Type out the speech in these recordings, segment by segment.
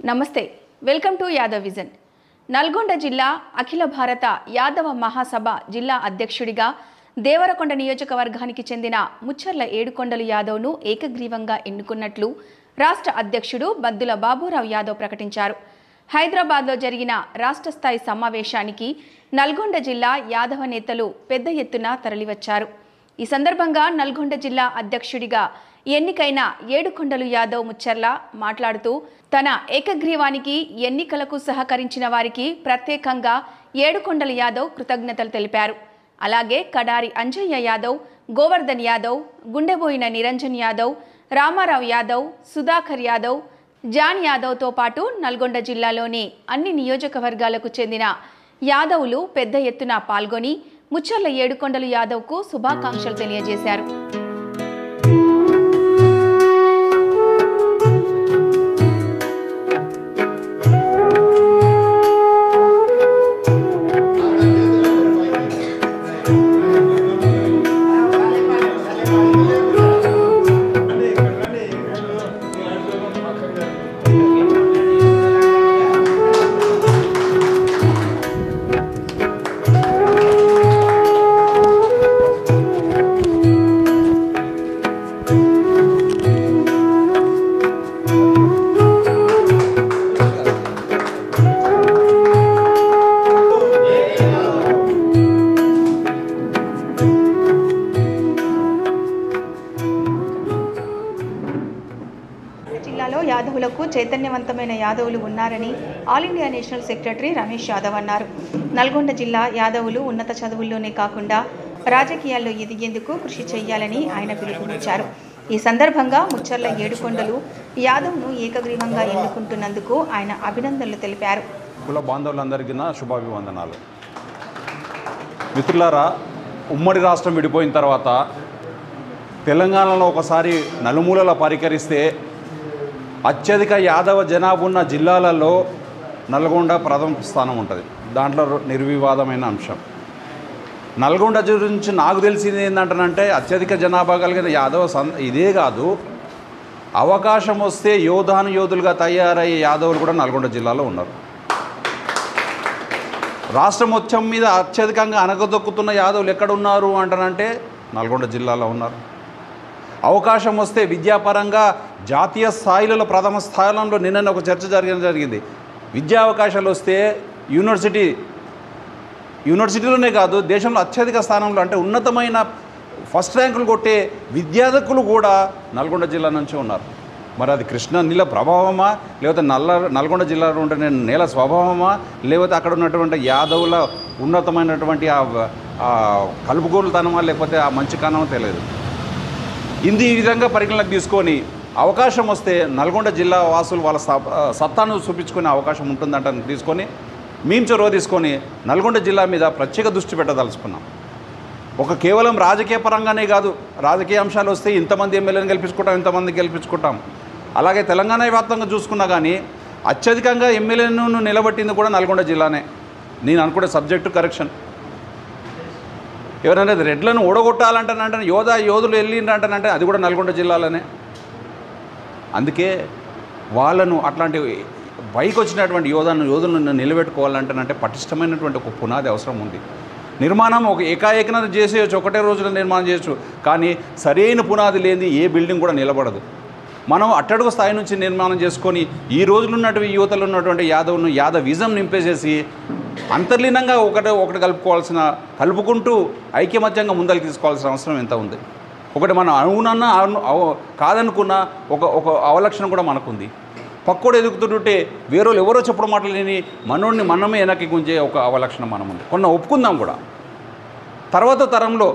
నమస్తే welcome to Yadav vision Nalgonda జిల్లా అఖిల భారత యాదవ మహాసభ జిల్లా అధ్యక్షుడిగా దేవరకొండ నియోజకవర్గానికి చెందిన ముచ్చర్ల ఏడుకొండలు యాదవ్ను ఏకగ్రీవంగా ఎన్నుకున్నట్లు రాష్ట్ర అధ్యక్షుడు బద్దుల బాబురావు యాదవ్ ప్రకటించారు. హైదరాబాద్లో జరిగిన రాష్ట్ర స్థాయి సమావేశానికి నల్గొండ జిల్లా యాదవ నేతలు పెద్ద ఎత్తున తరలివచ్చారు. ఈ సందర్భంగా నల్గొండ జిల్లా అధ్యక్షుడిగా ఎన్నికైన ఏడుకొండలు యాదవ్ ముచ్చర్ల మాట్లాడుతూ తన ఏకగ్రీవానికి ఎన్నికలకు సహకరించిన వారికి ప్రత్యేకంగా ఏడుకొండలు యాదవ్ కృతజ్ఞతలు తెలిపారు. అలాగే కడారి అంజయ్య యాదవ్, గోవర్ధన్ యాదవ్, గుండెబోయిన నిరంజన్ యాదవ్, రామారావు యాదవ్, సుధాకర్ యాదవ్, జాన్ యాదవ్తో పాటు నల్గొండ జిల్లాలోని అన్ని నియోజకవర్గాలకు చెందిన యాదవులు పెద్ద ఎత్తున పాల్గొని ముచ్చర్ల ఏడుకొండలు యాదవ్కు శుభాకాంక్షలు తెలియజేశారు. జిల్లాలో యాదవులకు చైతన్యవంతమైన యాదవులు ఉన్నారని all India national secretary Ramesh Yadav అన్నారు. నల్గొండ జిల్లా యాదవులు ఉన్నత చదువుల్లోనే కాకుండా రాజకీయాల్లో ఎదిగేందుకు కృషి చేయాలని ఆయన పిలుపునిచ్చారు. ఈ సందర్భంగా ముచ్చర్ల ఏడుకొండలు యాదవ్ను ఏకగ్రీవంగా ఎన్నుకుంటున్నందుకు ఆయన అభినందనలు తెలిపారు. కుల బాంధవులందరికీ నా శుభాభివందనాలు. మిత్రులారా, ఉమ్మడి రాష్ట్రం విడిపోయిన తర్వాత తెలంగాణలో ఒకసారి నలుమూలల పరికరిస్తే అత్యధిక యాదవ జనాభా ఉన్న జిల్లాలలో నల్గొండ ప్రథమ స్థానం ఉంటుంది. దాంట్లో నిర్వివాదమైన అంశం. నల్గొండ గురించి నాకు తెలిసింది ఏంటంటే అత్యధిక జనాభా కలిగిన యాదవ ఇదే కాదు, అవకాశం వస్తే యోధులుగా తయారయ్యే యాదవులు కూడా నల్గొండ జిల్లాలో ఉన్నారు. రాష్ట్రం మొత్తం మీద అత్యధికంగా అనగదొక్కుతున్న యాదవులు ఎక్కడ ఉన్నారు అంటానంటే నల్గొండ జిల్లాలో ఉన్నారు. అవకాశం వస్తే విద్యాపరంగా జాతీయ స్థాయిలలో ప్రథమ స్థానంలో నిన్న ఒక చర్చ జరిగింది. విద్యా అవకాశాలు వస్తే యూనివర్సిటీలోనే కాదు దేశంలో అత్యధిక స్థానంలో అంటే ఉన్నతమైన ఫస్ట్ ర్యాంకులు కొట్టే విద్యార్థులు కూడా నల్గొండ జిల్లా నుంచి ఉన్నారు. మరి అది కృష్ణా నీళ్ళ ప్రభావమా, లేకపోతే నల్గొండ జిల్లాలో ఉండే నేల స్వభావమా, లేకపోతే అక్కడ ఉన్నటువంటి యాదవుల ఉన్నతమైనటువంటి ఆ కలుపుగోలుతనమా, లేకపోతే ఆ మంచికనమో తెలియదు. ఈ విధంగా పరిగణలోకి తీసుకొని అవకాశం వస్తే నల్గొండ జిల్లా వాసులు వాళ్ళ సత్తాను చూపించుకునే అవకాశం ఉంటుందంట తీసుకొని మేము చొరవ తీసుకొని నల్గొండ జిల్లా మీద ప్రత్యేక దృష్టి పెట్టదలుచుకున్నాం. కేవలం రాజకీయ పరంగానే కాదు, రాజకీయ అంశాలు వస్తే ఇంతమంది ఎమ్మెల్యేని ఇంతమంది గెలిపించుకుంటాం. అలాగే తెలంగాణ వ్యాప్తంగా చూసుకున్నా కానీ అత్యధికంగా ఎమ్మెల్యేను నిలబట్టింది కూడా నల్గొండ జిల్లానే. నేను అనుకునే సబ్జెక్టు కరెక్షన్. ఎవరైనా రెడ్లను ఓడగొట్టాలంటే యోధులు వెళ్ళిండంటే అది కూడా నల్గొండ జిల్లాలోనే. అందుకే వాళ్ళను అట్లాంటి పైకి వచ్చినటువంటి యోధులను నిలబెట్టుకోవాలంటే పటిష్టమైనటువంటి ఒక పునాది అవసరం ఉంది. నిర్మాణం ఏకాఏకన చేసేయచ్చు, ఒకటే రోజున నిర్మాణం చేయొచ్చు, కానీ సరైన పునాది లేని ఏ బిల్డింగ్ కూడా నిలబడదు. మనం అట్టడుగు స్థాయి నుంచి నిర్మాణం చేసుకొని ఈ రోజులు ఉన్నటువంటి యువతలు ఉన్నటువంటి యాదవిజం నింపేసేసి అంతర్లీనంగా ఒకటి కలుపుకుంటూ ఐక్యమత్యంగా ముందరికి తీసుకోవాల్సిన అవసరం ఎంత ఉంది. ఒకటి మనం అవునన్నా కాదనుకున్న ఒక అవలక్షణం కూడా మనకుంది. పక్కోడు ఎదుగుతుంటే వేరే ఎవరో చెప్పడం మాటలేని మనోడిని మనమే వెనక్కి గుంజే ఒక అవలక్షణం మనం ఉంది. కొన్ని ఒప్పుకుందాం కూడా. తర్వాత తరంలో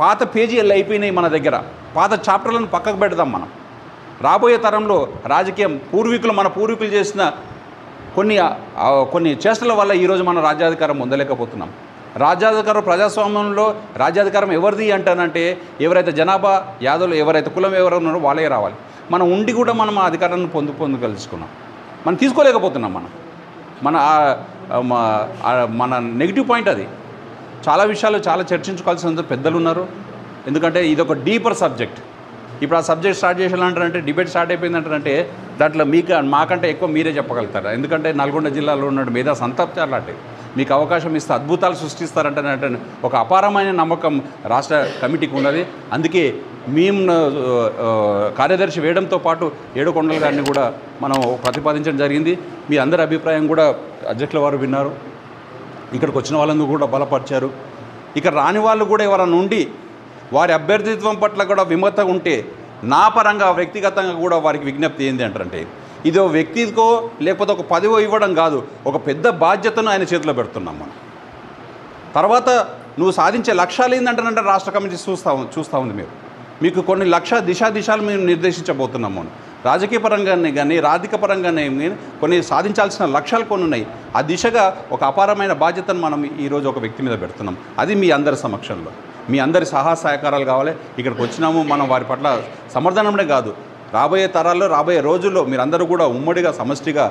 పాత పేజీలు అయిపోయినాయి మన దగ్గర, పాత చాప్టర్లను పక్కకు పెడదాం. మనం రాబోయే తరంలో రాజకీయం మన పూర్వీకులు చేసిన కొన్ని చేష్టల వల్ల ఈరోజు మనం రాజ్యాధికారం పొందలేకపోతున్నాం. రాజ్యాధికారం ప్రజాస్వామ్యంలో రాజ్యాధికారం ఎవరిది అంటానంటే ఎవరైతే జనాభా యాదవులు ఎవరైతే కులం ఉన్నారో వాళ్ళే రావాలి. మనం ఉండి కూడా మనం ఆ అధికారాన్ని పొందగలుచుకున్నాం. మనం తీసుకోలేకపోతున్నాం. మన నెగిటివ్ పాయింట్ అది. చాలా విషయాలు చాలా చర్చించుకోవాల్సిన పెద్దలు ఉన్నారు. ఎందుకంటే ఇది ఒక డీపర్ సబ్జెక్ట్. ఇప్పుడు ఆ సబ్జెక్ట్ స్టార్ట్ చేసేయాలంటే డిబేట్ స్టార్ట్ అయిపోయిందంటే దాంట్లో మాకంటే ఎక్కువ మీరే చెప్పగలుగుతారు. ఎందుకంటే నల్గొండ జిల్లాలో ఉన్న మేధా సంతప్తారు లాంటి మీకు అవకాశం ఇస్తే అద్భుతాలు సృష్టిస్తారంటే ఒక అపారమైన నమ్మకం రాష్ట్ర కమిటీకి ఉన్నది. అందుకే మేము కార్యదర్శి వేయడంతో పాటు ఏడుకొండల గారిని కూడా మనం ప్రతిపాదించడం జరిగింది. మీ అందరి అభిప్రాయం కూడా అధ్యక్షుల వారు విన్నారు. ఇక్కడికి వచ్చిన వాళ్ళందరూ కూడా బలపరిచారు. ఇక్కడ రాని వాళ్ళు కూడా ఎవరైనా ఉండి వారి అభ్యర్థిత్వం పట్ల కూడా విమత ఉంటే నా పరంగా వ్యక్తిగతంగా కూడా వారికి విజ్ఞప్తి ఏంటి అంటారంటే, ఇది ఒక వ్యక్తికో లేకపోతే ఒక పదవో ఇవ్వడం కాదు, ఒక పెద్ద బాధ్యతను ఆయన చేతిలో పెడుతున్నాం మనం. తర్వాత నువ్వు సాధించే లక్ష్యాలు ఏంటంటే రాష్ట్ర కమిటీ చూస్తూ ఉంది. మీకు కొన్ని దిశాలు మేము నిర్దేశించబోతున్నాము. రాజకీయ పరంగానే కానీ రాజకీయ పరంగానే కొన్ని సాధించాల్సిన లక్ష్యాలు కొన్ని ఉన్నాయి. ఆ దిశగా ఒక అపారమైన బాధ్యతను మనం ఈరోజు ఒక వ్యక్తి మీద పెడుతున్నాం. అది మీ అందరి సమక్షంలో మీ అందరి సహకారాలు కావాలి. ఇక్కడికి వచ్చినాము మనం వారి పట్ల సమర్థనమే కాదు, రాబోయే తరాల్లో రాబోయే రోజుల్లో మీరందరూ కూడా ఉమ్మడిగా సమష్టిగా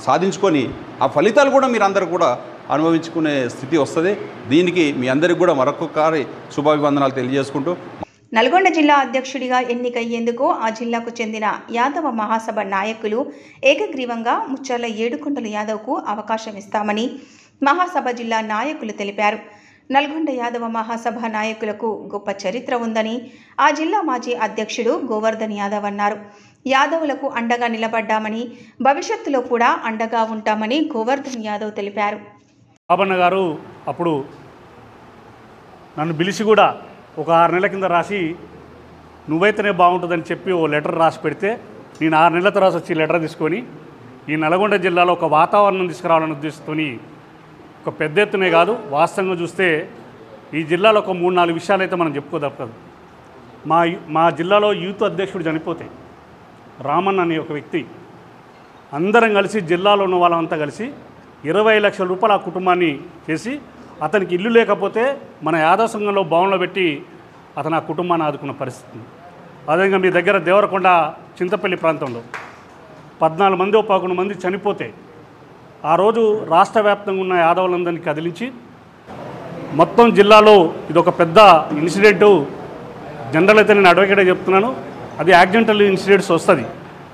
సాధించుకొని ఆ ఫలితాలు కూడా మీరందరూ కూడా అనుభవించుకునే స్థితి వస్తుంది. దీనికి మీ అందరికీ కూడా మరొకసారి శుభాభివందనాలు తెలియజేసుకుంటూ, నల్గొండ జిల్లా అధ్యక్షుడిగా ఎన్నికయ్యేందుకు ఆ జిల్లాకు చెందిన యాదవ మహాసభ నాయకులు ఏకగ్రీవంగా ముచ్చర్ల ఏడుకొండల యాదవ్కు అవకాశం ఇస్తామని మహాసభ జిల్లా నాయకులు తెలిపారు. నల్గొండ యాదవ మహాసభ నాయకులకు గొప్ప చరిత్ర ఉందని ఆ జిల్లా మాజీ అధ్యక్షుడు గోవర్ధన్ యాదవ్ అన్నారు. యాదవులకు అండగా నిలబడ్డామని భవిష్యత్తులో కూడా అండగా ఉంటామని గోవర్ధన్ యాదవ్ తెలిపారు. బాబన్న గారు అప్పుడు నన్ను పిలిచి కూడా ఒక 6 నెలల కింద రాసి నువ్వైతేనే బాగుంటుందని చెప్పి ఓ లెటర్ రాసి పెడితే నేను 6 నెలల తర్వాత వచ్చి లెటర్ తీసుకొని ఈ నల్గొండ జిల్లాలో ఒక వాతావరణం తీసుకురావాలని ఉద్దేశంతో ఒక పెద్ద ఎత్తునే కాదు, వాస్తవంగా చూస్తే ఈ జిల్లాలో ఒక 3-4 విషయాలు అయితే మనం చెప్పుకోదప్పదు. మా జిల్లాలో యూత్ అధ్యక్షుడు చనిపోతే రామన్ అనే ఒక వ్యక్తి అందరం కలిసి జిల్లాలో ఉన్న వాళ్ళంతా కలిసి 20 లక్షల రూపాయలు ఆ కుటుంబాన్ని చేసి అతనికి ఇల్లు లేకపోతే మన యాదవ సంఘంలో భవనంలో పెట్టి అతను ఆ కుటుంబాన్ని ఆదుకున్న పరిస్థితి. అదేవిధంగా మీ దగ్గర దేవరకొండ చింతపల్లి ప్రాంతంలో 14 మంది 11 మంది చనిపోతే ఆ రోజు రాష్ట్ర వ్యాప్తంగా ఉన్న యాదవులందరినీ కదిలించి మొత్తం జిల్లాలో ఇది ఒక పెద్ద ఇన్సిడెంటు. జనరల్ అయితే నేను అడ్వకేట్గా చెప్తున్నాను, అది యాక్సిడెంటల్ ఇన్సిడెంట్స్ వస్తుంది.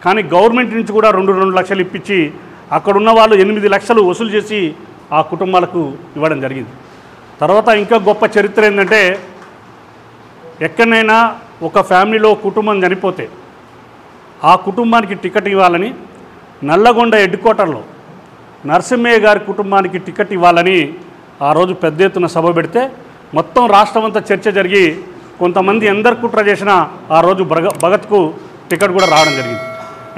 కానీ గవర్నమెంట్ నుంచి కూడా 2 లక్షలు ఇప్పించి అక్కడున్న వాళ్ళు 8 లక్షలు వసూలు చేసి ఆ కుటుంబాలకు ఇవ్వడం జరిగింది. తర్వాత ఇంకా గొప్ప చరిత్ర ఏంటంటే, ఎక్కడైనా ఒక ఫ్యామిలీలో కుటుంబం చనిపోతే ఆ కుటుంబానికి టికెట్ ఇవ్వాలని నల్లగొండ హెడ్ క్వార్టర్లో నరసింహయ్య గారి కుటుంబానికి టికెట్ ఇవ్వాలని ఆ రోజు పెద్ద ఎత్తున సభ పెడితే మొత్తం రాష్ట్రమంతా చర్చ జరిగి కొంతమంది ఎందరు కుట్ర చేసినా ఆ రోజు భగత్కు టికెట్ కూడా రావడం జరిగింది.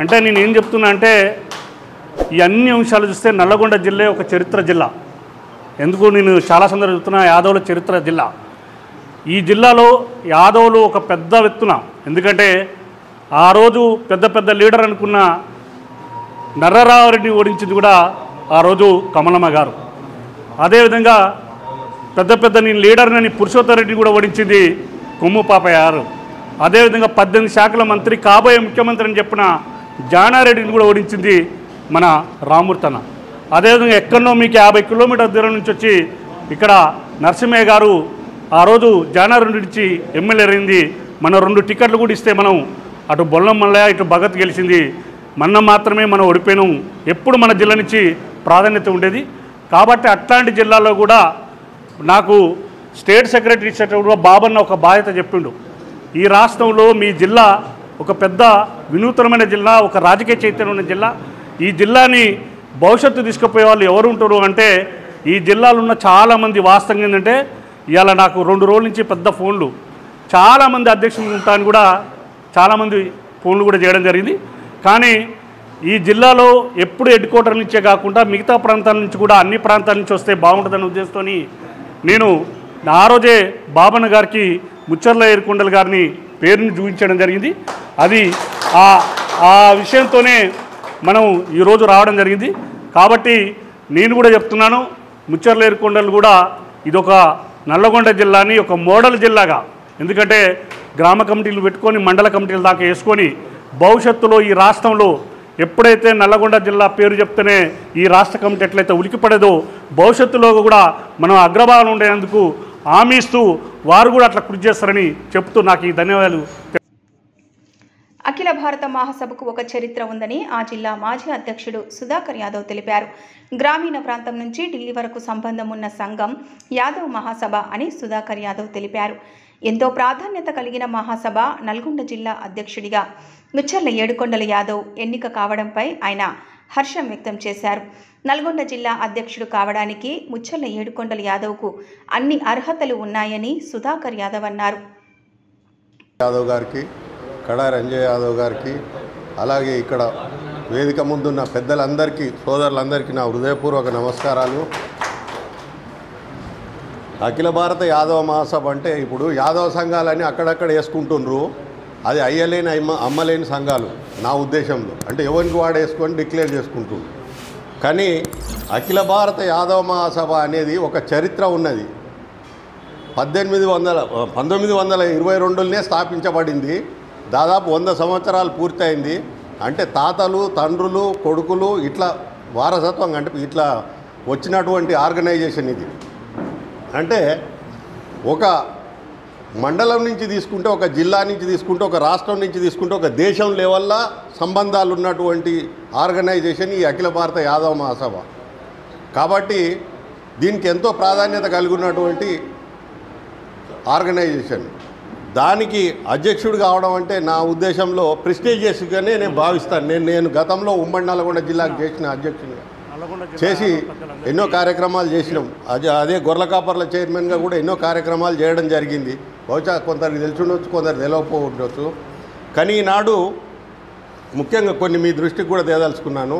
అంటే నేను ఏం చెప్తున్నా అంటే, ఈ అన్ని అంశాలు చూస్తే నల్లగొండ జిల్లా ఒక చరిత్ర జిల్లా. ఎందుకు నేను చాలా సందర్భాలు చెప్తున్నా, యాదవుల చరిత్ర జిల్లా. ఈ జిల్లాలో యాదవులు ఒక పెద్ద ఎత్తున, ఎందుకంటే ఆ రోజు పెద్ద లీడర్ అనుకున్న నర్రరావురెడ్డిని ఓడించింది కూడా ఆ రోజు కమలమ్మ గారు. అదేవిధంగా పెద్ద నేను లీడర్నని పురుషోత్తరెడ్డిని కూడా ఓడించింది కొమ్ము పాపయ్య గారు. అదేవిధంగా 18 శాఖల మంత్రి కాబోయే ముఖ్యమంత్రి అని చెప్పిన జానారెడ్డిని కూడా ఓడించింది మన రామూర్తన. అదేవిధంగా ఎక్కడో మీకు 50 కిలోమీటర్ల దూరం నుంచి వచ్చి ఇక్కడ నరసింహయ్య గారు ఆ రోజు జానారెడ్డి నుంచి ఎమ్మెల్యే అయింది. మన 2 టికెట్లు కూడా ఇస్తే మనం అటు బొల్లం మల్లయ్య ఇటు భగత్ గెలిచింది. మొన్న మాత్రమే మనం ఓడిపోయినాం. ఎప్పుడు మన జిల్లా నుంచి ప్రాధాన్యత ఉండేది. కాబట్టి అట్లాంటి జిల్లాలో కూడా నాకు స్టేట్ సెక్రటరీ ఇచ్చేటప్పుడు బాబన్న ఒక బాధ్యత చెప్పిండు. ఈ రాష్ట్రంలో మీ జిల్లా ఒక పెద్ద వినూతనమైన జిల్లా, ఒక రాజకీయ చైతన్యం ఉన్న జిల్లా. ఈ జిల్లాని భవిష్యత్తు తీసుకుపోయే వాళ్ళు ఎవరు ఉంటారు అంటే, ఈ జిల్లాలో ఉన్న చాలామంది వాస్తవంగా ఏంటంటే, ఇవాళ నాకు 2 రోజుల నుంచి పెద్ద ఫోన్లు చాలామంది అధ్యక్షులు ఉంటాయని కూడా చాలామంది ఫోన్లు కూడా చేయడం జరిగింది. కానీ ఈ జిల్లాలో ఎప్పుడు హెడ్ క్వార్టర్ నుంచే కాకుండా మిగతా ప్రాంతాల నుంచి కూడా అన్ని ప్రాంతాల నుంచి వస్తే బాగుంటుందనే ఉద్దేశంతో నేను ఆ రోజే బాబన్న గారికి ముచ్చర్ల ఏడుకొండల గారిని పేరుని చూపించడం జరిగింది. అది ఆ విషయంతోనే మనం ఈరోజు రావడం జరిగింది. కాబట్టి నేను కూడా చెప్తున్నాను, ముచ్చర్ల ఏడుకొండలు కూడా ఇదొక నల్లగొండ జిల్లాని ఒక మోడల్ జిల్లాగా, ఎందుకంటే గ్రామ కమిటీలు పెట్టుకొని మండల కమిటీల దాకా వేసుకొని భవిష్యత్తులో ఈ రాష్ట్రంలో ఎప్పుడైతే నల్లగొండ జిల్లా పేరు చెప్తేనే ఈ రాష్ట్ర కమిటీ ఎట్లయితే ఉలికిపడేదో భవిష్యత్తులో కూడా మనం అగ్రభాగంలో ఉండేందుకు హామీ ఇస్తూ వారు కూడా అట్లా కృషి చేస్తారని చెప్తూ నాకు ఈ ధన్యవాదాలు. అఖిల భారత మహాసభకు ఒక చరిత్ర ఉందని ఆ జిల్లా మాజీ అధ్యక్షుడు సుధాకర్ యాదవ్ తెలిపారు. గ్రామీణ ప్రాంతం నుంచి ఢిల్లీ వరకు సంబంధం ఉన్న సంఘం యాదవ్ మహాసభ అని సుధాకర్ యాదవ్ తెలిపారు. ఎంతో ప్రాధాన్యత కలిగిన మహాసభ నల్గొండ జిల్లా అధ్యక్షుడిగా ముచ్చర్ల ఏడుకొండల యాదవ్ ఎన్నిక కావడంపై ఆయన హర్షం వ్యక్తం చేశారు. నల్గొండ జిల్లా అధ్యక్షుడు కావడానికి ముచ్చర్ల ఏడుకొండల యాదవ్కు అన్ని అర్హతలు ఉన్నాయని సుధాకర్ యాదవ్ అన్నారు. యాదవ్ గారికి, కడా రంజయ్ యాదవ్ గారికి, అలాగే ఇక్కడ వేదిక ముందున్న పెద్దలందరికీ, సోదరులందరికీ నా హృదయపూర్వక నమస్కారాలు. అఖిల భారత యాదవ మహాసభ అంటే ఇప్పుడు యాదవ సంఘాలని అక్కడక్కడ వేసుకుంటుండ్రు. అది అయ్యలేని అమ్మలేని సంఘాలు నా ఉద్దేశంలో. అంటే ఎవరికి వాడు వేసుకొని డిక్లేర్ చేసుకుంటుండ్రు. కానీ అఖిల భారత యాదవ మహాసభ అనేది ఒక చరిత్ర ఉన్నది. 1922లోనే స్థాపించబడింది. దాదాపు 100 సంవత్సరాలు పూర్తయింది. అంటే తాతలు, తండ్రులు, కొడుకులు ఇట్లా వారసత్వం అంటే ఇట్లా వచ్చినటువంటి ఆర్గనైజేషన్ ఇది. అంటే ఒక మండలం నుంచి తీసుకుంటే, ఒక జిల్లా నుంచి తీసుకుంటే, ఒక రాష్ట్రం నుంచి తీసుకుంటే, ఒక దేశం లెవెల్లో సంబంధాలు ఉన్నటువంటి ఆర్గనైజేషన్ ఈ అఖిల భారత యాదవ మహాసభ. కాబట్టి దీనికి ఎంతో ప్రాధాన్యత కలిగి ఉన్నటువంటి ఆర్గనైజేషన్. దానికి అధ్యక్షుడు కావడం అంటే నా ఉద్దేశంలో ప్రెస్టీజియస్గానే నేను భావిస్తాను. నేను గతంలో ఉమ్మడి నల్గొండ జిల్లాకు చేసిన అధ్యక్షునిగా చేసి ఎన్నో కార్యక్రమాలు చేసినాం. అదే గొర్రెకాపర్ల చైర్మన్గా కూడా ఎన్నో కార్యక్రమాలు చేయడం జరిగింది. బహుశా కొందరికి తెలిసి ఉండొచ్చు, కొందరు తెలియకపోవచ్చు. కానీ ఈనాడు ముఖ్యంగా కొన్ని మీ దృష్టికి కూడా తేదలుచుకున్నాను.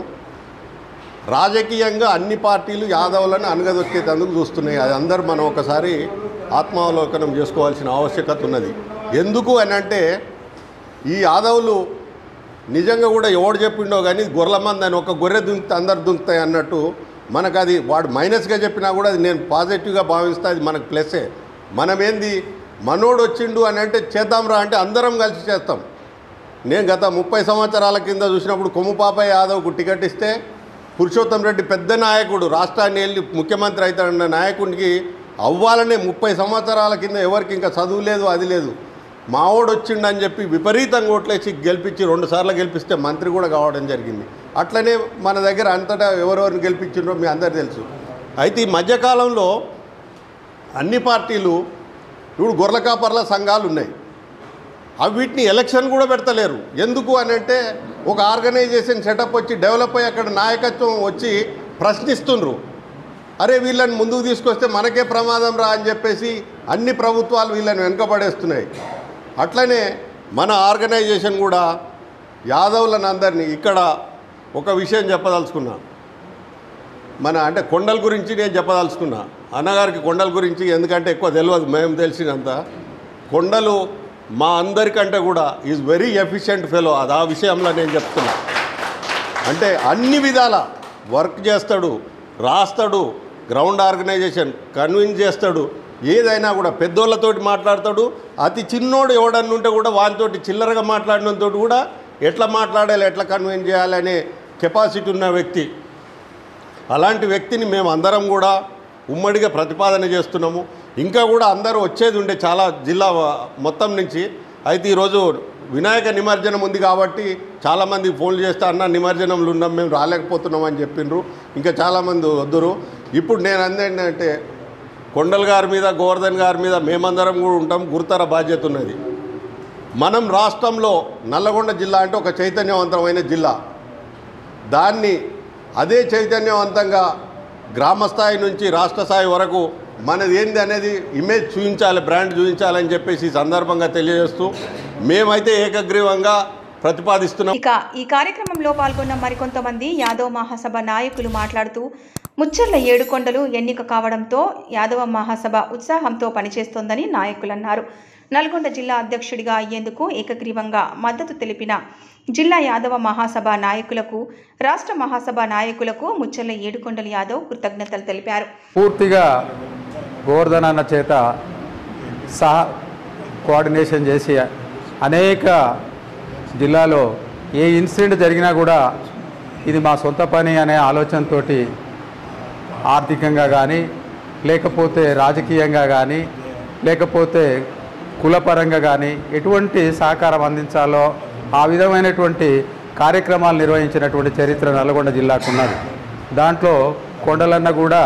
రాజకీయంగా అన్ని పార్టీలు యాదవులను అనగదొక్కేందుకు చూస్తున్నాయి. అది అందరూ మనం ఒకసారి ఆత్మావలోకనం చేసుకోవాల్సిన ఆవశ్యకత ఉన్నది. ఎందుకు అని అంటే ఈ యాదవులు నిజంగా కూడా ఎవడు చెప్పిండో కానీ గొర్రెల మంది అని ఒక గొర్రె దుంకితే అందరు దుంకుతాయి అన్నట్టు మనకు అది వాడు మైనస్గా చెప్పినా కూడా అది నేను పాజిటివ్గా భావిస్తే అది మనకు ప్లస్సే. మనమేంది మనోడు వచ్చిండు అని అంటే చేద్దాంరా అంటే అందరం కలిసి చేస్తాం. నేను గత 30 సంవత్సరాల కింద చూసినప్పుడు కొమ్ముపాపయ్య యాదవ్కు టికెట్ ఇస్తే పురుషోత్తం రెడ్డి పెద్ద నాయకుడు రాష్ట్రాన్ని వెళ్ళి ముఖ్యమంత్రి అవుతాడన్న నాయకుడికి అవ్వాలనే 30 సంవత్సరాల కింద ఎవరికి ఇంకా చదువు లేదు, అది లేదు. మావోడు వచ్చిండని చెప్పి విపరీతంగా ఓట్లేసి గెలిపించి 2 సార్లు గెలిపిస్తే మంత్రి కూడా కావడం జరిగింది. అట్లనే మన దగ్గర అంతటా ఎవరెవరిని గెలిపించిండ్రో మీ అందరు తెలుసు. అయితే ఈ మధ్యకాలంలో అన్ని పార్టీలు ఇప్పుడు గొర్రెకాపర్ల సంఘాలు ఉన్నాయి. అవి వీటిని ఎలక్షన్ కూడా పెడతలేరు. ఎందుకు అని అంటే ఒక ఆర్గనైజేషన్ సెటప్ వచ్చి డెవలప్ అయ్యి అక్కడ నాయకత్వం వచ్చి ప్రశ్నిస్తుండ్రు. అరే వీళ్ళని ముందుకు తీసుకొస్తే మనకే ప్రమాదం రా అని చెప్పేసి అన్ని ప్రభుత్వాలు వీళ్ళని వెనుకబడేస్తున్నాయి. అట్లనే మన ఆర్గనైజేషన్ కూడా యాదవులను అందరినీ ఇక్కడ ఒక విషయం చెప్పదలుచుకున్నా. అంటే కొండల గురించి నేను చెప్పదలుచుకున్నా. అన్నగారికి కొండల గురించి ఎందుకంటే ఎక్కువ తెలియదు, మేము తెలిసినంత. కొండలు మా అందరికంటే కూడా ఈజ్ వెరీ ఎఫిషియెంట్ ఫెలో. అది ఆ విషయంలో నేను చెప్తున్నా. అంటే అన్ని విధాల వర్క్ చేస్తాడు, రాస్తాడు, గ్రౌండ్ ఆర్గనైజేషన్ కన్విన్స్ చేస్తాడు. ఏదైనా కూడా పెద్దోళ్ళతోటి మాట్లాడతాడు. అతి చిన్నోడు ఎవడన్నా ఉంటే కూడా వాళ్ళతోటి చిల్లరగా మాట్లాడినంతో కూడా ఎట్లా మాట్లాడాలి, ఎట్లా కన్విన్స్ చేయాలనే కెపాసిటీ ఉన్న వ్యక్తి. అలాంటి వ్యక్తిని మేము అందరం కూడా ఉమ్మడిగా ప్రతిపాదన చేస్తున్నాము. ఇంకా కూడా అందరూ వచ్చేది ఉండే చాలా జిల్లా మొత్తం నుంచి. అయితే ఈరోజు వినాయక నిమజ్జనం ఉంది కాబట్టి చాలామంది ఫోన్లు చేస్తే అన్న నిమజ్జనంలో ఉన్నాం మేము రాలేకపోతున్నాం అని చెప్పిండ్రు. ఇంకా చాలామంది వద్దురు. ఇప్పుడు నేను అందేంటంటే కొండల్ గారి మీద, గోవర్ధన్ గారి మీద మేమందరం కూడా ఉంటాం. గురుతర బాధ్యత ఉన్నది. మనం రాష్ట్రంలో నల్లగొండ జిల్లా అంటే ఒక చైతన్యవంతమైన జిల్లా. దాన్ని అదే చైతన్యవంతంగా గ్రామ స్థాయి నుంచి రాష్ట్ర స్థాయి వరకు మనది ఏంది అనేది ఇమేజ్ చూపించాలి, బ్రాండ్ చూపించాలని చెప్పేసి ఈ సందర్భంగా తెలియజేస్తూ మేమైతే ఏకగ్రీవంగా ప్రతిపాదిస్తున్నాం. ఇక ఈ కార్యక్రమంలో పాల్గొన్న మరికొంతమంది యాదవ మహాసభ నాయకులు మాట్లాడుతూ ముచ్చర్ల ఏడుకొండలు ఎన్నిక కావడంతో యాదవ మహాసభ ఉత్సాహంతో పనిచేస్తోందని నాయకులు అన్నారు. నల్గొండ జిల్లా అధ్యక్షుడిగా అయ్యేందుకు ఏకగ్రీవంగా మద్దతు తెలిపిన జిల్లా యాదవ మహాసభ నాయకులకు, రాష్ట్ర మహాసభ నాయకులకు ముచ్చర్ల ఏడుకొండల యాదవ్ కృతజ్ఞతలు తెలిపారు. పూర్తిగా గోవర్ధన్ అన్న చేత కోఆర్డినేషన్ చేసి అనేక జిల్లాలో ఏ ఇన్సిడెంట్ జరిగినా కూడా ఇది మా సొంత పని అనే ఆలోచనతో ఆర్థికంగా కానీ, లేకపోతే రాజకీయంగా కానీ, లేకపోతే కులపరంగా కానీ ఎటువంటి సహకారం అందించాలో ఆ విధమైనటువంటి కార్యక్రమాలు నిర్వహించినటువంటి చరిత్ర నల్గొండ జిల్లాకు ఉన్నది. దాంట్లో కొండలన్న కూడా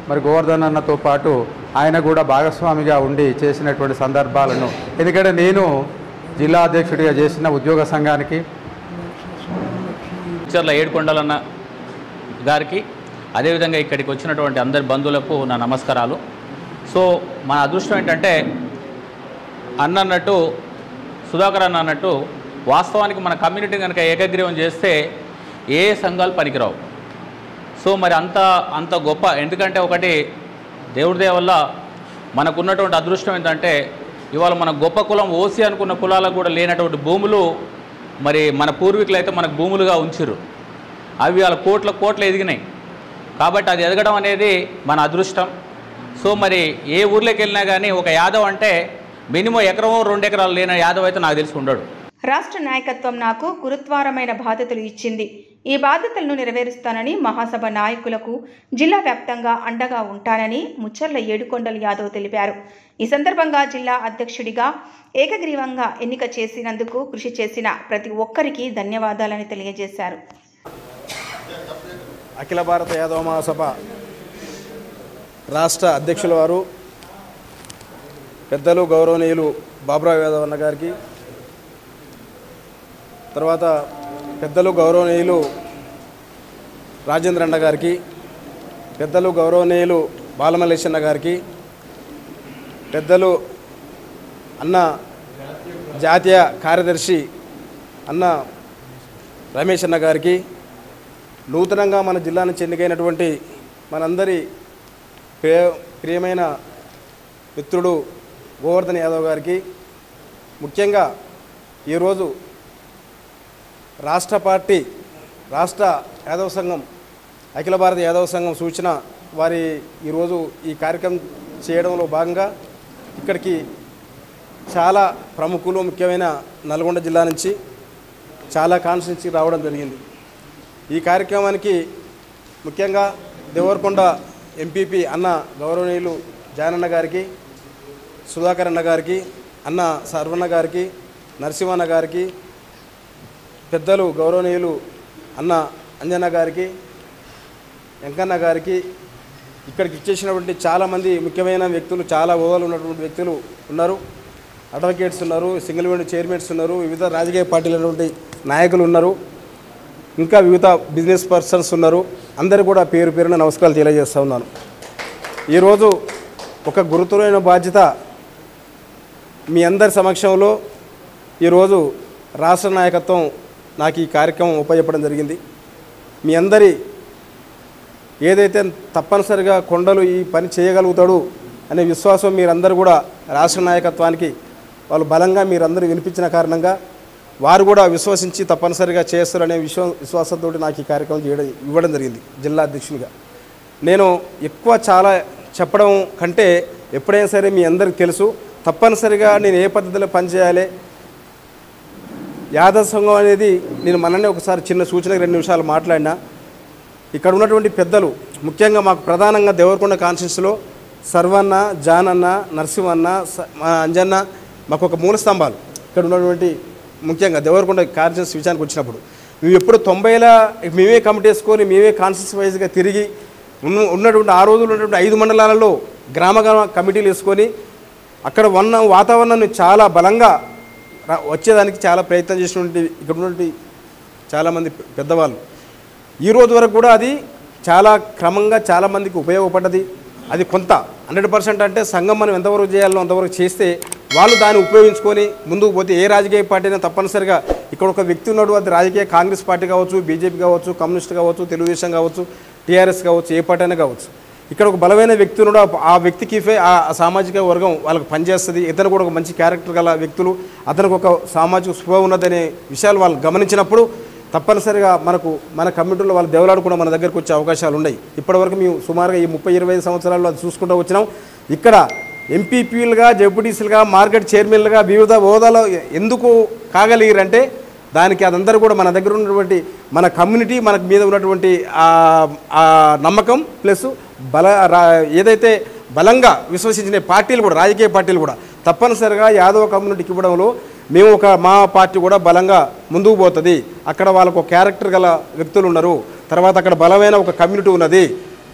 మరి గోవర్ధన్ అన్నతో పాటు ఆయన కూడా భాగస్వామిగా ఉండి చేసినటువంటి సందర్భాలను, ఎందుకంటే నేను జిల్లా అధ్యక్షుడిగా చేసిన ఉద్యోగ సంఘానికి ముచ్చర్ల ఏడుకొండలన్న గారికి అదేవిధంగా ఇక్కడికి వచ్చినటువంటి అందరి బంధువులకు నా నమస్కారాలు. సో మన అదృష్టం ఏంటంటే అన్నట్టు సుధాకర్ అన్నట్టు వాస్తవానికి మన కమ్యూనిటీ కనుక ఏకగ్రీవం చేస్తే ఏ సంఘాలు పనికిరావు. సో మరి అంత గొప్ప, ఎందుకంటే ఒకటి దేవుడి దయ వల్ల మనకున్నటువంటి అదృష్టం ఏంటంటే ఇవాళ మన గొప్ప కులం ఓసీ అనుకున్న కులాలకు కూడా లేనటువంటి భూములు మరి మన పూర్వీకులు అయితే మనకు భూములుగా ఉంచారు. అవి వాళ్ళ కోట్ల ఎదిగినాయి. కాబట్టి అది ఎదగడం అనేది మన అదృష్టం. సో మరి ఏ ఊర్లోకి వెళ్ళినా కానీ ఒక యాదవ్ అంటే మినిమం ఎకరం 2 ఎకరాలు లేని యాదవ్ అయితే నాకు తెలిసి ఉండడు. రాష్ట్ర నాయకత్వం నాకు గురుత్వారమైన బాధ్యతలు ఇచ్చింది. ఈ బాధ్యతలను నెరవేరుస్తానని మహాసభ నాయకులకు జిల్లా వ్యాప్తంగా అండగా ఉంటానని ముచ్చర్ల ఏడుకొండలు యాదవ్ తెలిపారు. ఈ సందర్భంగా జిల్లా అధ్యక్షుడిగా ఏకగ్రీవంగా ఎన్నిక చేసినందుకు కృషి చేసిన ప్రతి ఒక్కరికి ధన్యవాదాలని తెలియజేశారు. అఖిల భారత యాదవ మహాసభ రాష్ట్ర అధ్యక్షుల వారు పెద్దలు గౌరవనీయులు బాబురావు యాదవ్ అన్న గారికి, తర్వాత పెద్దలు గౌరవనీయులు రాజేంద్ర అన్న గారికి, పెద్దలు గౌరవనీయులు బాలమల్లేశన్న గారికి, పెద్దలు అన్న జాతీయ కార్యదర్శి అన్న రమేష్ అన్న గారికి, నూతనంగా మన జిల్లా నుంచి ఎన్నికైనటువంటి మనందరి ప్రియమైన మిత్రుడు గోవర్ధన్ యాదవ్ గారికి, ముఖ్యంగా ఈరోజు రాష్ట్ర పార్టీ రాష్ట్ర యాదవ సంఘం అఖిల భారత యాదవ సంఘం సూచన వారి ఈరోజు ఈ కార్యక్రమం చేయడంలో భాగంగా ఇక్కడికి చాలా ప్రముఖులు ముఖ్యమైన నల్గొండ జిల్లా నుంచి చాలా కాన్స్టిట్యున్సీ రావడం జరిగింది. ఈ కార్యక్రమానికి ముఖ్యంగా దేవరకొండ ఎంపీపీ అన్న గౌరవనీయులు జానన్న గారికి, సుధాకర్ అన్న గారికి, అన్న సర్వన్న గారికి, నరసింహన్న గారికి, పెద్దలు గౌరవనీయులు అన్న అంజన్న గారికి, వెంకన్న గారికి, ఇక్కడికి ఇచ్చేసినటువంటి చాలామంది ముఖ్యమైన వ్యక్తులు, చాలా హోదాలు ఉన్నటువంటి వ్యక్తులు ఉన్నారు. అడ్వకేట్స్ ఉన్నారు, సింగిల్ విండో చైర్మన్స్ ఉన్నారు, వివిధ రాజకీయ పార్టీలైనటువంటి నాయకులు ఉన్నారు, ఇంకా వివిధ బిజినెస్ పర్సన్స్ ఉన్నారు. అందరూ కూడా పేరు పేరున నమస్కారాలు తెలియజేస్తూ ఉన్నాను. ఈరోజు ఒక గురుతరమైన బాధ్యత మీ అందరి సమక్షంలో ఈరోజు రాష్ట్ర నాయకత్వం నాకు ఈ కార్యక్రమం ఉపయోగపడడం జరిగింది. మీ అందరి ఏదైతే తప్పనిసరిగా కొండలు ఈ పని చేయగలుగుతాడు అనే విశ్వాసం మీరందరూ కూడా రాష్ట్ర నాయకత్వానికి వాళ్ళు బలంగా మీరందరూ వినిపించిన కారణంగా వారు కూడా విశ్వసించి తప్పనిసరిగా చేస్తారనే విశ్వాసంతో నాకు ఈ కార్యక్రమం ఇవ్వడం జరిగింది జిల్లా అధ్యక్షునిగా. నేను ఎక్కువ చాలా చెప్పడం కంటే ఎప్పుడైనా సరే మీ అందరికీ తెలుసు, తప్పనిసరిగా నేను ఏ పద్ధతిలో పనిచేయాలి. యాదవ సంఘం అనేది నేను మననే ఒకసారి చిన్న సూచనకు 2 నిమిషాలు మాట్లాడినా, ఇక్కడ ఉన్నటువంటి పెద్దలు ముఖ్యంగా మాకు ప్రధానంగా దేవరకొండ కాన్స్టిట్యున్సీలో సర్వన్న, జానన్న, నరసింహన్న, అంజన్న మాకు ఒక మూల స్తంభాలు. ఇక్కడ ఉన్నటువంటి ముఖ్యంగా దేవరకొండ కాన్స్టిట్యున్సీ విషయానికి వచ్చినప్పుడు మేము ఎప్పుడు 90ల మేమే కమిటీ వేసుకొని మేమే కాన్స్టిట్యున్సీ వైజ్గా తిరిగి ఉన్నటువంటి ఆ రోజులు ఉన్నటువంటి 5 మండలాలలో గ్రామ కమిటీలు వేసుకొని అక్కడ ఉన్న వాతావరణాన్ని చాలా బలంగా వచ్చేదానికి చాలా ప్రయత్నం చేసినటువంటి ఇక్కడ ఉన్నటువంటి చాలామంది పెద్దవాళ్ళు. ఈ రోజు వరకు కూడా అది చాలా క్రమంగా చాలామందికి ఉపయోగపడ్డది. అది కొంత 100% అంటే సంఘం మనం ఎంతవరకు చేయాలో అంతవరకు చేస్తే వాళ్ళు దాన్ని ఉపయోగించుకొని ముందుకు పోతే ఏ రాజకీయ పార్టీ అయినా తప్పనిసరిగా ఇక్కడ ఒక వ్యక్తి ఉన్నాడు, అది రాజకీయ కాంగ్రెస్ పార్టీ కావచ్చు, బీజేపీ కావచ్చు, కమ్యూనిస్ట్ కావచ్చు, తెలుగుదేశం కావచ్చు, టీఆర్ఎస్ కావచ్చు, ఏ పార్టీ అయినా కావచ్చు. ఇక్కడ ఒక బలమైన వ్యక్తి ఉన్నాడు, ఆ వ్యక్తికి ఆ సామాజిక వర్గం వాళ్ళకి పనిచేస్తుంది. ఇతను కూడా ఒక మంచి క్యారెక్టర్ గల వ్యక్తులు, అతనికి ఒక సామాజిక స్పృహ ఉన్నదనే విషయాలు వాళ్ళు గమనించినప్పుడు తప్పనిసరిగా మన కమ్యూనిటీలో వాళ్ళ దేవలాడు కూడా మన దగ్గరకు వచ్చే అవకాశాలు ఉన్నాయి. ఇప్పటివరకు మేము సుమారుగా ఈ 30-25 సంవత్సరాల్లో అది చూసుకుంటూ వచ్చినాం. ఇక్కడ ఎంపీపీలుగా, జెడ్పీటీసీలుగా, మార్కెట్ చైర్మన్లుగా వివిధ హోదాలో ఎందుకు కాగలిగారంటే దానికి అదందరూ కూడా మన దగ్గర ఉన్నటువంటి మన కమ్యూనిటీ మనకు మీద ఉన్నటువంటి నమ్మకం ప్లస్ ఏదైతే బలంగా విశ్వసించిన పార్టీలు కూడా, రాజకీయ పార్టీలు కూడా తప్పనిసరిగా యాదవ కమ్యూనిటీకి ఇవ్వడంలో మేము మా పార్టీ కూడా బలంగా ముందుకు పోతుంది, అక్కడ వాళ్ళకు ఒక క్యారెక్టర్ గల వ్యక్తులు ఉన్నారు, తర్వాత అక్కడ బలమైన ఒక కమ్యూనిటీ ఉన్నది,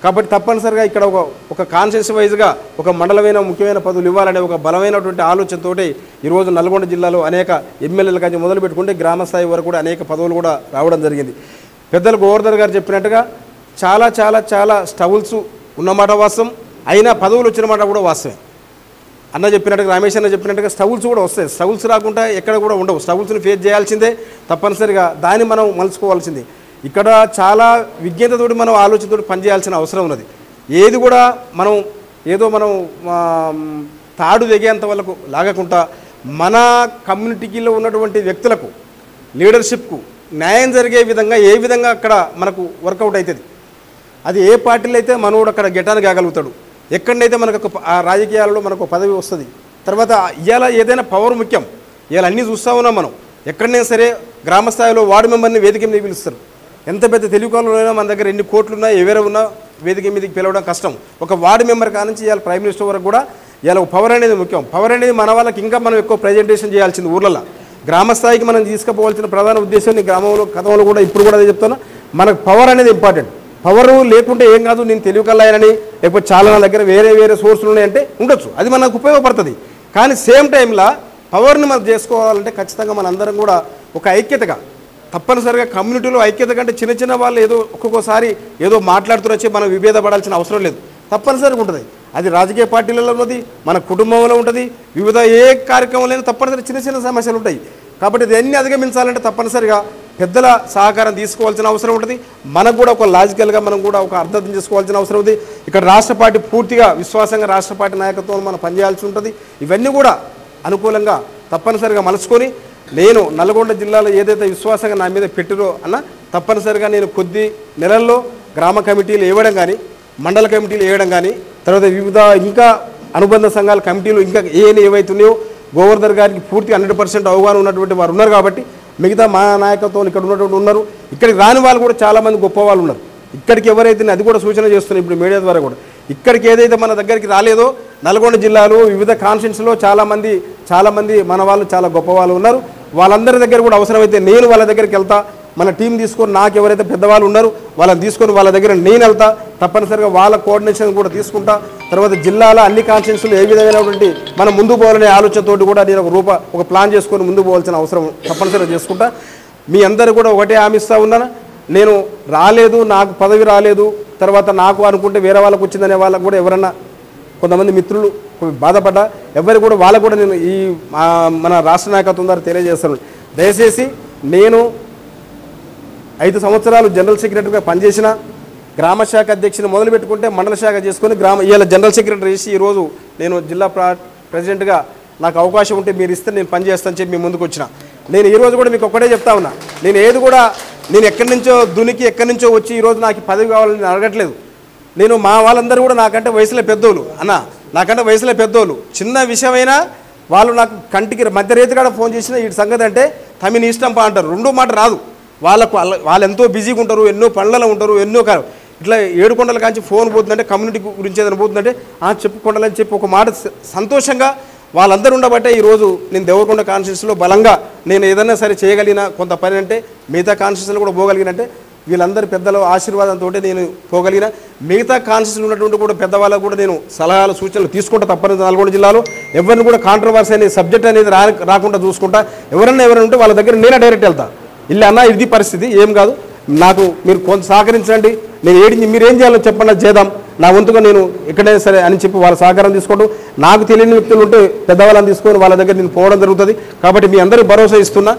కాబట్టి తప్పనిసరిగా ఇక్కడ ఒక కాన్స్టిట్యూన్సీ వైజ్గా ఒక మండలమైన ముఖ్యమైన పదవులు ఇవ్వాలనే ఒక బలమైనటువంటి ఆలోచనతోటి ఈరోజు నల్గొండ జిల్లాలో అనేక ఎమ్మెల్యేల కానీ మొదలు పెట్టుకుంటే గ్రామ స్థాయి వరకు కూడా అనేక పదవులు కూడా రావడం జరిగింది. పెద్దలు గోవర్ధన్ గారు చెప్పినట్టుగా చాలా చాలా చాలా స్ట్రగుల్స్ ఉన్నమాట వాస్తవం, అయినా పదవులు వచ్చిన మాట కూడా వాస్తవమే. అన్న చెప్పినట్టుగా, రమేష్ అన్న చెప్పినట్టుగా స్ట్రగుల్స్ కూడా వస్తాయి. స్ట్రగుల్స్ రాకుండా ఎక్కడ కూడా ఉండవు. స్ట్రగుల్స్ని ఫేస్ చేయాల్సిందే, తప్పనిసరిగా దాన్ని మనం మలుచుకోవాల్సిందే. ఇక్కడ చాలా విజ్ఞతతోటి మనం ఆలోచనతోటి పనిచేయాల్సిన అవసరం ఉన్నది. ఏది కూడా మనం తాడు దిగేంత వరకు లాగకుండా మన కమ్యూనిటీలో ఉన్నటువంటి వ్యక్తులకు లీడర్షిప్కు న్యాయం జరిగే విధంగా ఏ విధంగా అక్కడ మనకు వర్కౌట్ అవుతుంది. అది ఏ పార్టీలో అయితే మనోడు అక్కడ గెటాన్ని కాగలుగుతాడు, ఎక్కడైతే మనకు ఆ రాజకీయాలలో మనకు పదవి వస్తుంది. తర్వాత ఇవాళ ఏదైనా పవర్ ముఖ్యం. ఇవాళ అన్నీ చూస్తూ ఉన్నాం మనం. ఎక్కడైనా సరే గ్రామ స్థాయిలో వార్డు మెంబర్ని వేదిక మీద పిలుస్తారు. ఎంత పెద్ద తెలివికాలంలో మన దగ్గర ఎన్ని కోట్లు ఉన్నా ఎవరు ఉన్నా వేదిక మీదకి పిలవడం కష్టం. ఒక వార్డు మెంబర్ కానుంచి ఇవాళ ప్రైమ్ మినిస్టర్ వరకు కూడా ఇవాళ పవర్ అనేది ముఖ్యం. పవర్ అనేది మన వాళ్ళకి ఇంకా మనం ఎక్కువ ప్రజెంటేషన్ చేయాల్సింది ఊర్లలో. గ్రామ స్థాయికి మనం తీసుకుపోవాల్సిన ప్రధాన ఉద్దేశం నీ గ్రామంలో కథంలో కూడా ఇప్పుడు కూడా అదే చెప్తాను, మనకు పవర్ అనేది ఇంపార్టెంట్. పవర్ లేకుంటే ఏం కాదు, నేను తెలివికల్లాయనని లేకపోతే చాలా నా దగ్గర వేరే సోర్సులు ఉన్నాయంటే ఉండొచ్చు, అది మనకు ఉపయోగపడుతుంది. కానీ సేమ్ టైంలో పవర్ని మనం చేసుకోవాలంటే ఖచ్చితంగా మనందరం కూడా ఒక ఐక్యతగా, తప్పనిసరిగా కమ్యూనిటీలో ఐక్యత కంటే చిన్న వాళ్ళు ఏదో ఒక్కొక్కసారి ఏదో మాట్లాడుతూ వచ్చి మనం విభేదపడాల్సిన అవసరం లేదు. తప్పనిసరిగా ఉంటుంది. అది రాజకీయ పార్టీలలో ఉన్నది, మన కుటుంబంలో ఉంటుంది, వివిధ ఏ కార్యక్రమంలో తప్పనిసరి చిన్న సమస్యలు ఉంటాయి. కాబట్టి దీన్ని అధిగమించాలంటే తప్పనిసరిగా పెద్దల సహకారం తీసుకోవాల్సిన అవసరం ఉంటుంది. మనకు కూడా ఒక లాజికల్గా మనం కూడా ఒక అర్థం చేసుకోవాల్సిన అవసరం ఉంది. ఇక్కడ రాష్ట్ర పార్టీ పూర్తిగా విశ్వాసంగా రాష్ట్ర పార్టీ నాయకత్వం మనం పనిచేయాల్సి ఉంటుంది. ఇవన్నీ కూడా అనుకూలంగా తప్పనిసరిగా మలుచుకొని నేను నల్గొండ జిల్లాలో ఏదైతే విశ్వాసంగా నా మీద పెట్టిరో అన్న తప్పనిసరిగా నేను కొద్ది నెలల్లో గ్రామ కమిటీలు వేయడం కానీ, మండల కమిటీలు వేయడం కానీ, తర్వాత వివిధ ఇంకా అనుబంధ సంఘాల కమిటీలు ఇంకా ఏవైతున్నాయో గోవర్ధన్ గారికి పూర్తిగా 100% అవగాహన ఉన్నటువంటి వారు ఉన్నారు. కాబట్టి మిగతా మా నాయకత్వం ఇక్కడ ఉన్నటువంటి ఉన్నారు. ఇక్కడికి రాని వాళ్ళు కూడా చాలామంది గొప్ప వాళ్ళు ఉన్నారు. ఇక్కడికి ఎవరైతే అది కూడా సూచన చేస్తున్నాయి ఇప్పుడు మీడియా ద్వారా కూడా, ఇక్కడికి ఏదైతే మన దగ్గరికి రాలేదో నల్గొండ జిల్లాలో వివిధ కాన్స్టిట్యూన్సీలో చాలామంది మన వాళ్ళు చాలా గొప్ప వాళ్ళు ఉన్నారు. వాళ్ళందరి దగ్గర కూడా అవసరమైతే నేను వాళ్ళ దగ్గరికి వెళ్తా. మన టీం తీసుకొని నాకు ఎవరైతే పెద్దవాళ్ళు ఉన్నారో వాళ్ళని తీసుకొని వాళ్ళ దగ్గర నేను వెళ్తా. తప్పనిసరిగా వాళ్ళ కోఆర్డినేషన్ కూడా తీసుకుంటా. తర్వాత జిల్లాలో అన్ని కాన్స్టిట్యూన్సీలు ఏ విధమైనటువంటి మనం ముందుకు పోవాలనే ఆలోచనతోటి కూడా నేను ఒక ప్లాన్ చేసుకొని ముందుకు పోవాల్సిన అవసరం తప్పనిసరిగా చేసుకుంటా. మీ అందరూ కూడా ఒకటే హామీస్తా ఉన్నాను, నేను రాలేదు, నాకు పదవి రాలేదు, తర్వాత నాకు అనుకుంటే వేరే వాళ్ళకు వచ్చిందనే వాళ్ళకు కూడా ఎవరన్నా కొంతమంది మిత్రులు బాధపడ్డా ఎవరు కూడా వాళ్ళకు కూడా నేను ఈ మన రాష్ట్ర నాయకత్వం ద్వారా తెలియజేస్తాను. దయచేసి నేను 5 సంవత్సరాలు జనరల్ సెక్రటరీగా పనిచేసిన, గ్రామ శాఖ అధ్యక్షుని మొదలు పెట్టుకుంటే మండల శాఖ చేసుకొని ఇవాళ జనరల్ సెక్రటరీ చేసి ఈరోజు నేను జిల్లా ప్రెసిడెంట్గా నాకు అవకాశం ఉంటే మీరు ఇస్తే నేను పనిచేస్తాను చెప్పి మీ ముందుకు వచ్చిన. నేను ఈరోజు కూడా మీకు ఒక్కటే చెప్తా ఉన్నా, నేను ఎక్కడి నుంచో దునికి ఎక్కడి నుంచో వచ్చి ఈరోజు నాకు పదవి కావాలని నేను అడగట్లేదు. నేను మా వాళ్ళందరూ కూడా నాకంటే వయసులో పెద్దోళ్ళు నాకంటే వయసులో పెద్దోళ్ళు. చిన్న విషయమైనా వాళ్ళు నాకు కంటికి మధ్యరేతి కాడ ఫోన్ చేసిన ఈ సంగతి అంటే తమిని ఇష్టం పా అంటారు. రెండో మాట రాదు వాళ్ళు ఎంతో బిజీగా ఉంటారు, ఎన్నో పనులలో ఉంటారు, ఇట్లా 7 కొండల కాంచి ఫోన్ పోతుందంటే కమ్యూనిటీ గురించి ఏదైనా పోతుందంటే చెప్పుకోండాలని చెప్పి ఒక మాట సంతోషంగా వాళ్ళందరూ ఉండబట్టే ఈరోజు నేను దేవరకొండ కాన్స్టిట్యూన్సీలో బలంగా నేను ఏదైనా సరే చేయగలిగిన కొంత పని అంటే మిగతా కాన్స్టిట్యూన్సీలో కూడా పోగలిగినంటే వీళ్ళందరి పెద్దల ఆశీర్వాదంతో నేను పోగలిగిన. మిగతా కాన్స్టిట్యూన్సీలో ఉన్నటువంటి కూడా పెద్దవాళ్ళకు కూడా నేను సలహాలు సూచనలు తీసుకుంటా. తప్పనిసరి నల్గొండ జిల్లాలో ఎవరిని కూడా కాంట్రవర్సీ అనే సబ్జెక్ట్ అనేది రాకుండా చూసుకుంటా. ఎవరైనా ఉంటే వాళ్ళ దగ్గర నేనే డైరెక్ట్ వెళ్తా. ఇల్లు అన్న ఇది పరిస్థితి ఏం కాదు, నాకు మీరు కొంత సహకరించండి, మీరు ఏం చేయాలో చెప్పండి, చేద్దాం, నా వంతుగా నేను ఎక్కడైనా సరే అని చెప్పి వాళ్ళ సహకారం తీసుకోవడం. నాకు తెలియని వ్యక్తులు ఉంటే పెద్దవాళ్ళని తీసుకొని వాళ్ళ దగ్గర నేను పోవడం జరుగుతుంది. కాబట్టి మీ అందరికీ భరోసా ఇస్తున్నా,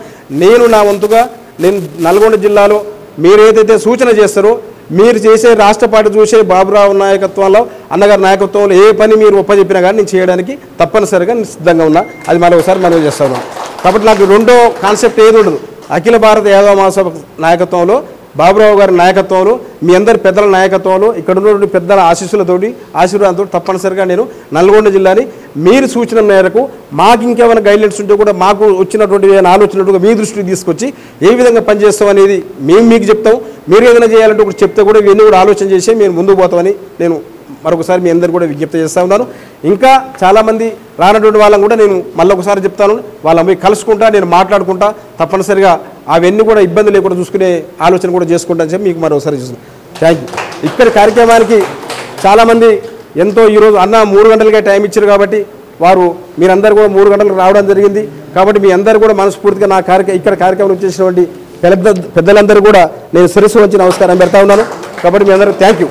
నేను నా వంతుగా నేను నల్గొండ జిల్లాలో మీరు ఏదైతే సూచన చేస్తారో మీరు చేసే రాష్ట్ర పార్టీ చూసే బాబురావు నాయకత్వంలో అన్నగారి నాయకత్వంలో ఏ పని మీరు ఒప్పచెప్పినా కానీ నేను చేయడానికి తప్పనిసరిగా సిద్ధంగా ఉన్నా. అది మరొకసారి మనం చేస్తాను. కాబట్టి నాకు రెండో కాన్సెప్ట్ ఏది ఉండదు. అఖిల భారత యాదవ మహాసభ నాయకత్వంలో బాబురావు గారి నాయకత్వంలో మీ అందరి పెద్దల నాయకత్వంలో ఇక్కడ ఉన్నటువంటి పెద్దల ఆశీర్వాదంతో తప్పనిసరిగా నేను నల్గొండ జిల్లాని మీరు సూచన మేరకు మాకు ఇంకేమైనా గైడ్లైన్స్ ఉంటే కూడా మాకు వచ్చినటువంటి ఆలోచనట్టుగా మీ దృష్టికి తీసుకొచ్చి ఏ విధంగా పనిచేస్తాం అనేది మేము మీకు చెప్తాం. మీరు ఏదైనా చేయాలంటే కూడా చెప్తే కూడా ఇవన్నీ కూడా ఆలోచన చేసి మీరు ముందుకు పోతామని నేను మరొకసారి మీ అందరు కూడా విజ్ఞప్తి చేస్తూ ఉన్నాను. ఇంకా చాలామంది రానటువంటి వాళ్ళని కూడా నేను మళ్ళీ ఒకసారి చెప్తాను, వాళ్ళని పోయి కలుసుకుంటా, నేను మాట్లాడుకుంటా, తప్పనిసరిగా అవన్నీ కూడా ఇబ్బంది లేకుండా చూసుకునే ఆలోచన కూడా చేసుకుంటా అని చెప్పి మీకు మరొకసారి చూస్తున్నాను. Thank you. ఇక్కడ కార్యక్రమానికి చాలామంది ఎంతో ఈరోజు అన్న 3 గంటలకే టైం ఇచ్చారు కాబట్టి వారు మీరందరూ కూడా 3 గంటలకు రావడం జరిగింది. కాబట్టి మీ అందరూ కూడా మనస్ఫూర్తిగా నా ఇక్కడ కార్యక్రమం చేసినటువంటి పెద్దలందరూ కూడా నేను శిరస్సు వచ్చి నమస్కారం పెడతా ఉన్నాను. కాబట్టి మీ అందరికీ థ్యాంక్ యూ.